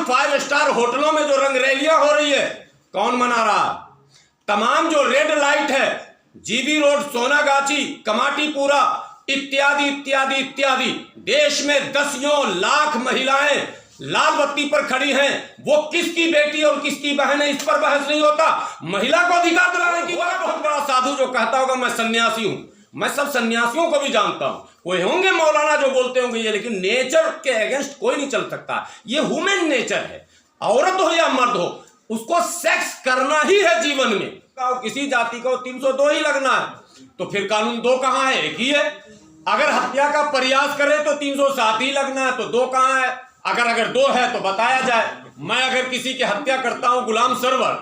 5 star होटलों में जो रंगरैलियां हो रही है, कौन मना रहा? तमाम जो रेड लाइट है, जीबी रोड, सोनागाछी, कमाटीपुरा इत्यादि इत्यादि इत्यादि, देश में दसियों लाख महिलाएं लाल बत्ती पर खड़ी हैं। वो किसकी बेटी और किसकी बहन है, इस पर बहस नहीं होता। महिला को अधिकार दिलाने की बात। बहुत बड़ा साधु जो कहता होगा मैं सन्यासी हूं, मैं सब सन्यासियों को भी जानता हूं, कोई होंगे मौलाना जो बोलते होंगे ये, लेकिन नेचर के अगेंस्ट कोई नहीं चल सकता। ये ह्यूमन नेचर है, औरत हो या मर्द हो, उसको सेक्स करना ही है जीवन में। किसी जाति को 302 ही लगना है, तो फिर कानून 2 कहां है? एक ही है। अगर हत्या का प्रयास करे तो 307 ही लगना है, तो 2 कहां है? अगर 2 है तो बताया जाए। मैं अगर किसी की हत्या करता हूं गुलाम सरवर,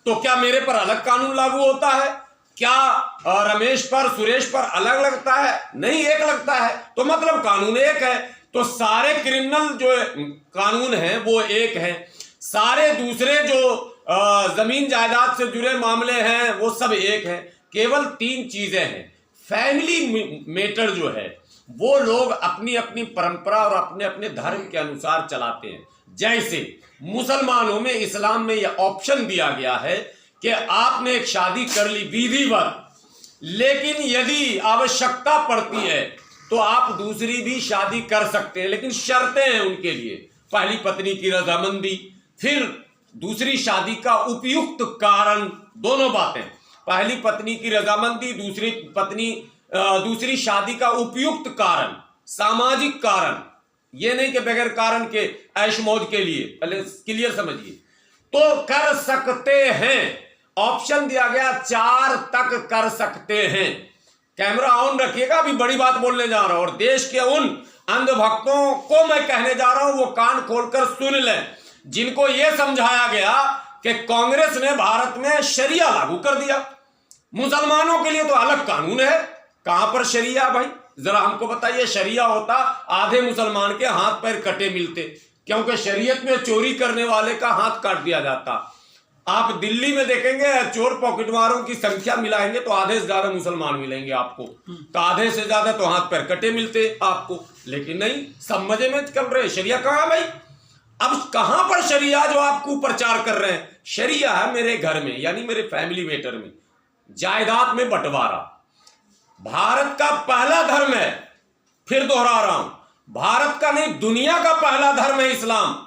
तो क्या मेरे पर अलग कानून लागू होता है? क्या रमेश पर, सुरेश पर अलग लगता है? नहीं, एक लगता है। तो मतलब कानून एक है। तो सारे क्रिमिनल जो कानून हैं वो एक है, सारे दूसरे जो जमीन जायदाद से जुड़े मामले हैं वो सब एक है। केवल 3 चीजें हैं। फैमिली मैटर जो है वो लोग अपनी अपनी परंपरा और अपने अपने धर्म के अनुसार चलाते हैं। जैसे मुसलमानों में, इस्लाम में यह ऑप्शन दिया गया है कि आपने एक शादी कर ली विधिवत, लेकिन यदि आवश्यकता पड़ती है तो आप दूसरी भी शादी कर सकते हैं, लेकिन शर्तें हैं उनके लिए। पहली पत्नी की रजामंदी, फिर दूसरी शादी का उपयुक्त कारण, दोनों बातें। पहली पत्नी की रजामंदी, दूसरी शादी का उपयुक्त कारण, सामाजिक कारण, ये नहीं कि बगैर कारण के ऐश मौज के लिए। पहले क्लियर समझिए। तो कर सकते हैं, ऑप्शन दिया गया 4 तक कर सकते हैं। कैमरा ऑन रखिएगा, अभी बड़ी बात बोलने जा रहा हूं। और देश के उन अंधभक्तों को मैं कहने जा रहा हूं, वो कान खोलकर सुन लें, जिनको यह समझाया गया कि कांग्रेस ने भारत में शरिया लागू कर दिया, मुसलमानों के लिए तो अलग कानून है। कहां पर शरिया भाई, जरा हमको बताइए। शरिया होता आधे मुसलमान के हाथ पैर कटे मिलते, क्योंकि शरीयत में चोरी करने वाले का हाथ काट दिया जाता। आप दिल्ली में देखेंगे चोर पॉकेटमारों की संख्या मिलाएंगे तो आधे से ज्यादा मुसलमान मिलेंगे आपको, तो आधे से ज्यादा तो हाथ पैर कटे मिलते आपको। लेकिन नहीं, सब मजे में चल रहे। शरिया कहां भाई? अब कहां पर शरिया जो आपको प्रचार कर रहे हैं? शरिया है मेरे घर में, यानी मेरे फैमिली मैटर में, जायदाद में बंटवारा। भारत का पहला धर्म है, फिर दोहरा रहा हूं, भारत का नहीं दुनिया का पहला धर्म है इस्लाम।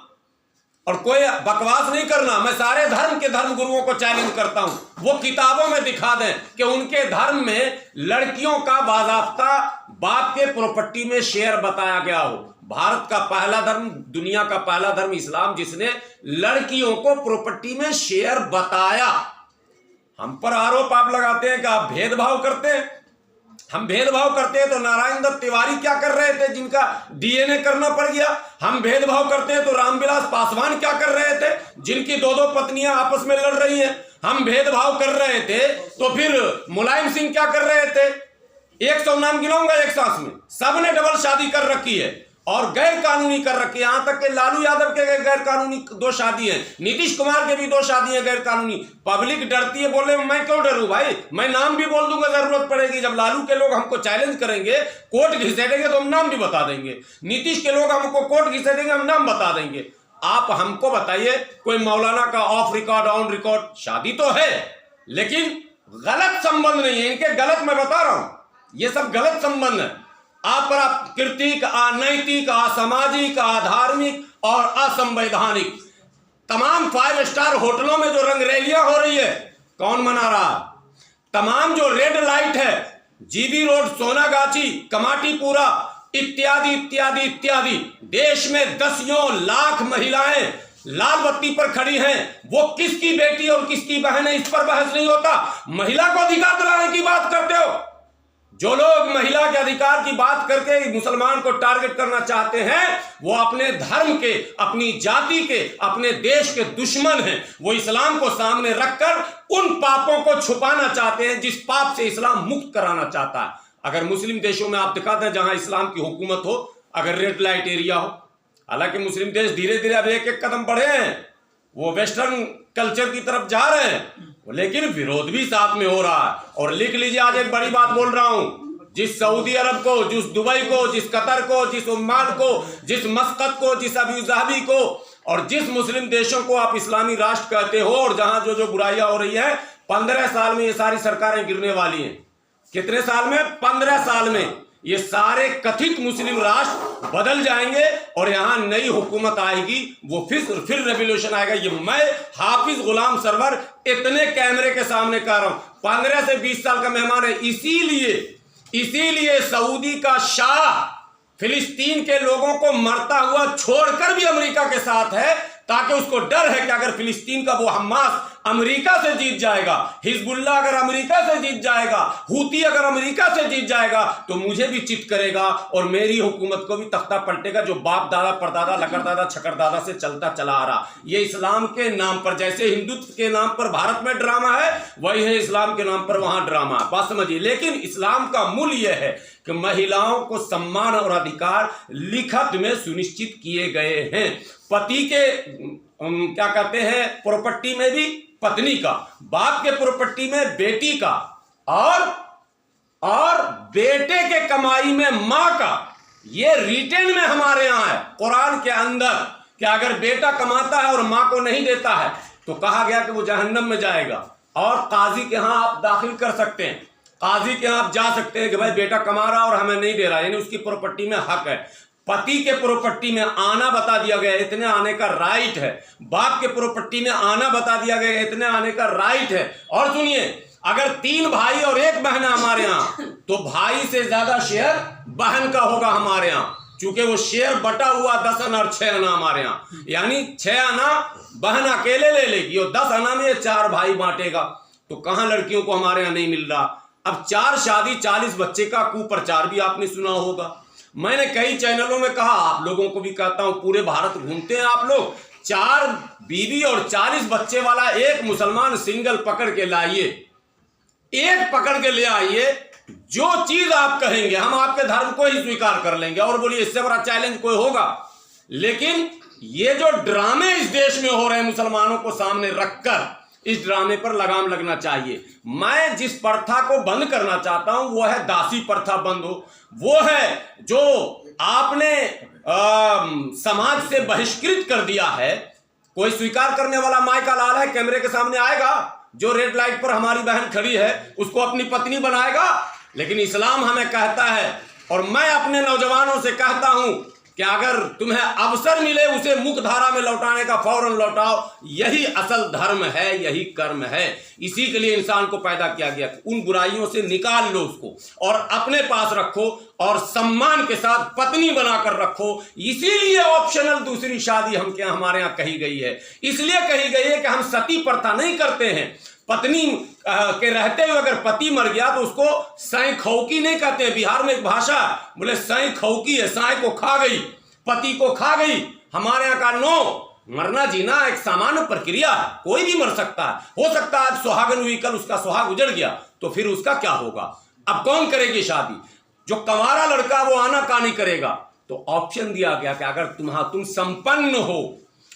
और कोई बकवास नहीं करना, मैं सारे धर्म के धर्म गुरुओं को चैलेंज करता हूं, वो किताबों में दिखा दें कि उनके धर्म में लड़कियों का बाज़ाब्ता बाप के प्रॉपर्टी में शेयर बताया गया हो। भारत का पहला धर्म, दुनिया का पहला धर्म इस्लाम, जिसने लड़कियों को प्रॉपर्टी में शेयर बताया। हम पर आरोप आप लगाते हैं कि आप भेदभाव करते हैं। हम भेदभाव करते हैं तो नारायण दत्त तिवारी क्या कर रहे थे, जिनका डीएनए करना पड़ गया? हम भेदभाव करते हैं तो रामविलास पासवान क्या कर रहे थे, जिनकी 2-2 पत्नियां आपस में लड़ रही हैं? हम भेदभाव कर रहे थे तो फिर मुलायम सिंह क्या कर रहे थे? 100 नाम गिनाऊंगा एक सांस में। सबने डबल शादी कर रखी है और गैर कानूनी कर रखी है। यहां तक कि लालू यादव के गैर कानूनी 2 शादी है, नीतीश कुमार के भी 2 शादी है गैर कानूनी। पब्लिक डरती है, बोले मैं क्यों डरूं भाई, मैं नाम भी बोल दूंगा, जरूरत पड़ेगी। जब लालू के लोग हमको चैलेंज करेंगे, कोर्ट घिसेड़ेंगे तो हम नाम भी बता देंगे। नीतीश के लोग हमको कोर्ट घिसेड़ेंगे, हम नाम बता देंगे। आप हमको बताइए, कोई मौलाना का ऑफ रिकॉर्ड ऑन रिकॉर्ड शादी तो है, लेकिन गलत संबंध नहीं है इनके। गलत मैं बता रहा हूं, ये सब गलत संबंध है। अप्राकृतिक, अनैतिक, असामाजिक, अधार्मिक और असंवैधानिक। तमाम 5 स्टार होटलों में जो रंगरैलियां हो रही है, कौन मना रहा? तमाम जो रेड लाइट है, जीबी रोड, सोनागाछी, कमाटीपुरा इत्यादि इत्यादि इत्यादि, देश में दसियों लाख महिलाएं लाल बत्ती पर खड़ी हैं। वो किसकी बेटी और किसकी बहन है, इस पर बहस नहीं होता। महिला को अधिकार दिलाने की बात करते हो। जो लोग महिला के अधिकार की बात करके मुसलमान को टारगेट करना चाहते हैं, वो अपने धर्म के, अपनी जाति के, अपने देश के दुश्मन हैं। वो इस्लाम को सामने रखकर उन पापों को छुपाना चाहते हैं जिस पाप से इस्लाम मुक्त कराना चाहता है। अगर मुस्लिम देशों में आप दिखाते हैं जहां इस्लाम की हुकूमत हो, अगर रेड लाइट एरिया हो, हालांकि मुस्लिम देश धीरे धीरे अब एक कदम बढ़े हैं, वो वेस्टर्न कल्चर की तरफ जा रहे हैं, लेकिन विरोध भी साथ में हो रहा है। और लिख लीजिए, आज एक बड़ी बात बोल रहा हूं, जिस सऊदी अरब को, जिस दुबई को, जिस कतर को, जिस उम्मान को, जिस मस्कत को, जिस अबू धाबी को और जिस मुस्लिम देशों को आप इस्लामी राष्ट्र कहते हो और जहां जो जो बुराइयां हो रही है, 15 साल में ये सारी सरकारें गिरने वाली हैं। कितने साल में? 15 साल में ये सारे कथित मुस्लिम राष्ट्र बदल जाएंगे और यहां नई हुकूमत आएगी। वो फिर रेवोल्यूशन आएगा। ये मैं हाफिज गुलाम सरवर इतने कैमरे के सामने कह रहा हूं। 15 से 20 साल का मेहमान है। इसीलिए सऊदी का शाह फिलिस्तीन के लोगों को मरता हुआ छोड़कर भी अमेरिका के साथ है, ताकि उसको डर है कि अगर फिलिस्तीन का वो हमास अमेरिका से जीत जाएगा, हिजबुल्लाह अगर अमेरिका से जीत जाएगा, हूती अगर अमेरिका से जीत जाएगा, तो मुझे भी चित करेगा और मेरी हुकूमत को भी तख्ता पलटेगा, जो बाप दादा परदादा लकड़दादा छकरदादा से चलता चला आ रहा। ये इस्लाम के नाम पर, जैसे हिंदुत्व के नाम पर भारत में ड्रामा है, वही है इस्लाम के नाम पर वहां ड्रामा है। बात समझिए। लेकिन इस्लाम का मूल यह है कि महिलाओं को सम्मान और अधिकार लिखत में सुनिश्चित किए गए हैं। पति के क्या कहते हैं प्रॉपर्टी में भी पत्नी का, बाप के प्रॉपर्टी में बेटी का, और बेटे के कमाई में मां का। ये रिटेन में हमारे यहां है कुरान के अंदर कि अगर बेटा कमाता है और मां को नहीं देता है तो कहा गया कि वो जहन्नम में जाएगा। और काजी के यहां आप दाखिल कर सकते हैं, काजी के यहां आप जा सकते हैं कि भाई बेटा कमा रहा और हमें नहीं दे रहा, यानी उसकी प्रॉपर्टी में हक है। पति के प्रॉपर्टी में आना बता दिया गया, इतने आने का राइट है। बाप के प्रॉपर्टी में आना बता दिया गया, इतने आने का राइट है। और सुनिए, अगर 3 भाई और 1 बहन है हमारे यहाँ, तो भाई से ज्यादा शेयर बहन का होगा हमारे यहाँ, क्योंकि वो शेयर बटा हुआ 10 आना और 6 आना हमारे यहाँ, यानी 6 आना बहन अकेले ले लेगी और 10 आना में 4 भाई बांटेगा। तो कहां लड़कियों को हमारे यहाँ नहीं मिल रहा। अब 4 शादी 40 बच्चे का कुप्रचार भी आपने सुना होगा। मैंने कई चैनलों में कहा, आप लोगों को भी कहता हूं, पूरे भारत घूमते हैं आप लोग, 4 बीवी और 40 बच्चे वाला एक मुसलमान सिंगल पकड़ के लाइए, एक पकड़ के ले आइए। जो चीज आप कहेंगे हम आपके धर्म को ही स्वीकार कर लेंगे। और बोलिए इससे बड़ा चैलेंज कोई होगा? लेकिन ये जो ड्रामे इस देश में हो रहे हैं मुसलमानों को सामने रखकर, इस ड्रामे पर लगाम लगना चाहिए। मैं जिस प्रथा को बंद करना चाहता हूं वो है दासी प्रथा बंद हो। वो है जो आपने समाज से बहिष्कृत कर दिया है। कोई स्वीकार करने वाला माई का लाल है, कैमरे के सामने आएगा, जो रेड लाइट पर हमारी बहन खड़ी है उसको अपनी पत्नी बनाएगा। लेकिन इस्लाम हमें कहता है, और मैं अपने नौजवानों से कहता हूं कि अगर तुम्हें अवसर मिले उसे मुख्य धारा में लौटाने का फौरन लौटाओ। यही असल धर्म है, यही कर्म है। इसी के लिए इंसान को पैदा किया गया। उन बुराइयों से निकाल लो उसको और अपने पास रखो और सम्मान के साथ पत्नी बनाकर रखो। इसीलिए ऑप्शनल दूसरी शादी हमारे यहाँ कही गई है। इसलिए कही गई है कि हम सती प्रथा नहीं करते हैं। पत्नी के रहते हुए अगर पति मर गया तो उसको साई खौकी नहीं कहते। बिहार में एक भाषा बोले साई खौकी है, साई को खा गई, पति को खा गई। हमारे यहाँ का नो, मरना जीना एक सामान्य प्रक्रिया है, कोई भी मर सकता है। हो सकता है आज सुहागन हुई, कल उसका सुहाग उजड़ गया, तो फिर उसका क्या होगा? अब कौन करेगी शादी? जो कंवारा लड़का वो आनाकानी करेगा। तो ऑप्शन दिया गया कि अगर तुम संपन्न हो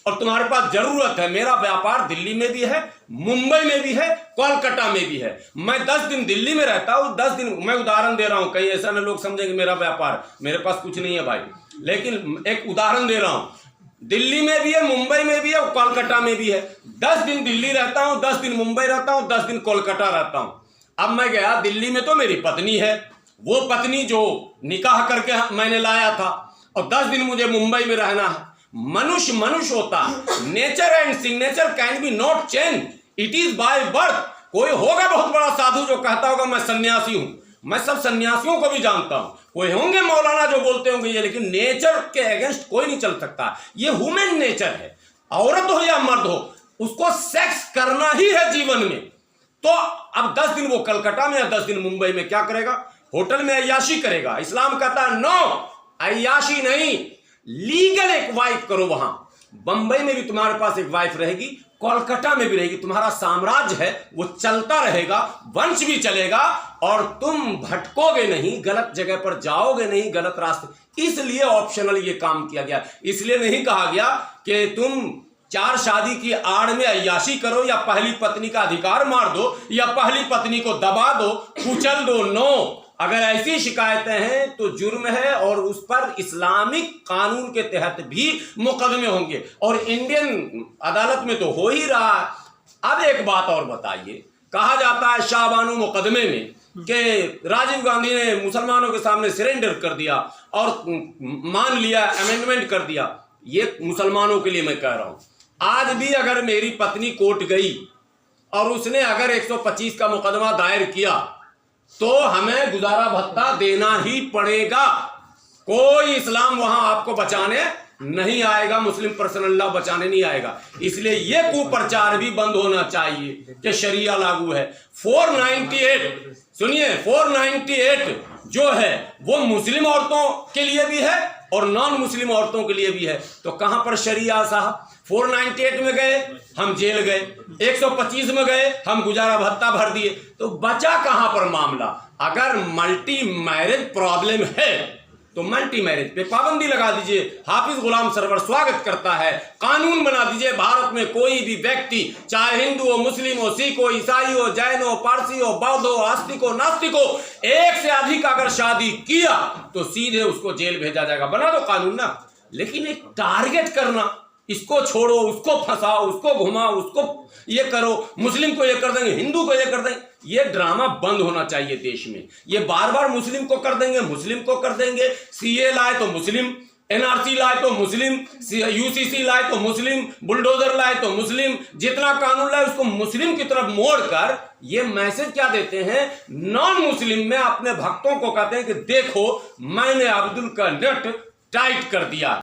और तुम्हारे पास जरूरत है। मेरा व्यापार दिल्ली में भी है, मुंबई में भी है, कोलकाता में भी है। मैं 10 दिन दिल्ली में रहता हूं, 10 दिन, मैं उदाहरण दे रहा हूं, कहीं ऐसा ना लोग समझेंगे मेरा व्यापार, मेरे पास कुछ नहीं है भाई, लेकिन एक उदाहरण दे रहा हूं। दिल्ली में भी है, मुंबई में भी है और कोलकाता में भी है। 10 दिन दिल्ली रहता हूं, 10 दिन मुंबई रहता हूं, 10 दिन कोलकाता रहता हूं। अब मैं गया दिल्ली में तो मेरी पत्नी है, वो पत्नी जो निकाह करके मैंने लाया था, और 10 दिन मुझे मुंबई में रहना है। मनुष्य होता है। Nature and signature can be not change, it is by birth. कोई होगा बहुत बड़ा साधु जो कहता होगा मैं सन्यासी हूं, मैं सब सन्यासियों को भी जानता हूं। कोई होंगे मौलाना जो बोलते होंगे ये, लेकिन नेचर के अगेंस्ट कोई नहीं चल सकता। ये ह्यूमन नेचर है। औरत हो या मर्द हो, उसको सेक्स करना ही है जीवन में। तो अब 10 दिन वो कलकत्ता में या 10 दिन मुंबई में क्या करेगा? होटल में अय्याशी करेगा। इस्लाम कहता है नो, अय्याशी नहीं, लीगल एक वाइफ करो। वहां बंबई में भी तुम्हारे पास एक वाइफ रहेगी, कोलकाता में भी रहेगी। तुम्हारा साम्राज्य है वो चलता रहेगा, वंश भी चलेगा और तुम भटकोगे नहीं, गलत जगह पर जाओगे नहीं, गलत रास्ते। इसलिए ऑप्शनल ये काम किया गया। इसलिए नहीं कहा गया कि तुम 4 शादी की आड़ में अय्याशी करो या पहली पत्नी का अधिकार मार दो या पहली पत्नी को दबा दो, कुचल दो। नो, अगर ऐसी शिकायतें हैं तो जुर्म है और उस पर इस्लामिक कानून के तहत भी मुकदमे होंगे और इंडियन अदालत में तो हो ही रहा है। अब एक बात और बताइए, कहा जाता है शाहबानो मुकदमे में कि राजीव गांधी ने मुसलमानों के सामने सरेंडर कर दिया और मान लिया, अमेंडमेंट कर दिया। ये मुसलमानों के लिए मैं कह रहा हूं, आज भी अगर मेरी पत्नी कोर्ट गई और उसने अगर 125 का मुकदमा दायर किया तो हमें गुजारा भत्ता देना ही पड़ेगा। कोई इस्लाम वहां आपको बचाने नहीं आएगा, मुस्लिम पर्सनल लॉ बचाने नहीं आएगा। इसलिए ये कुप्रचार भी बंद होना चाहिए कि शरिया लागू है। 498 सुनिए, 498 जो है वो मुस्लिम औरतों के लिए भी है और नॉन मुस्लिम औरतों के लिए भी है। तो कहां पर शरिया साहब? 498 में गए हम जेल गए, 125 में गए हम गुजारा भत्ता भर दिए, तो बचा कहां पर मामला? अगर मल्टी मैरिज प्रॉब्लम है तो मल्टी मैरिज पे पाबंदी लगा दीजिए। हाफिज गुलाम सरवर स्वागत करता है, कानून बना दीजिए, भारत में कोई भी व्यक्ति चाहे हिंदू हो, मुस्लिम हो, सिख हो, ईसाई हो, जैन हो, पारसी हो, बौद्ध हो, आस्तिक हो, नास्तिक हो, एक से अधिक अगर शादी किया तो सीधे उसको जेल भेजा जाएगा। बना दो कानून ना, लेकिन एक टारगेट करना, इसको छोड़ो, उसको फंसाओ, उसको घुमाओ, उसको ये करो, मुस्लिम को ये कर देंगे, हिंदू को ये कर देंगे, ये ड्रामा बंद होना चाहिए देश में। ये बार बार मुस्लिम को कर देंगे, मुस्लिम को कर देंगे, सीए लाए तो मुस्लिम, एनआरसी लाए तो मुस्लिम, यूसीसी लाए तो मुस्लिम, बुलडोजर लाए तो मुस्लिम, जितना कानून लाए उसको मुस्लिम की तरफ मोड़कर ये मैसेज क्या देते हैं? नॉन मुस्लिम में अपने भक्तों को कहते हैं कि देखो मैंने अब्दुल का नेट टाइट कर दिया।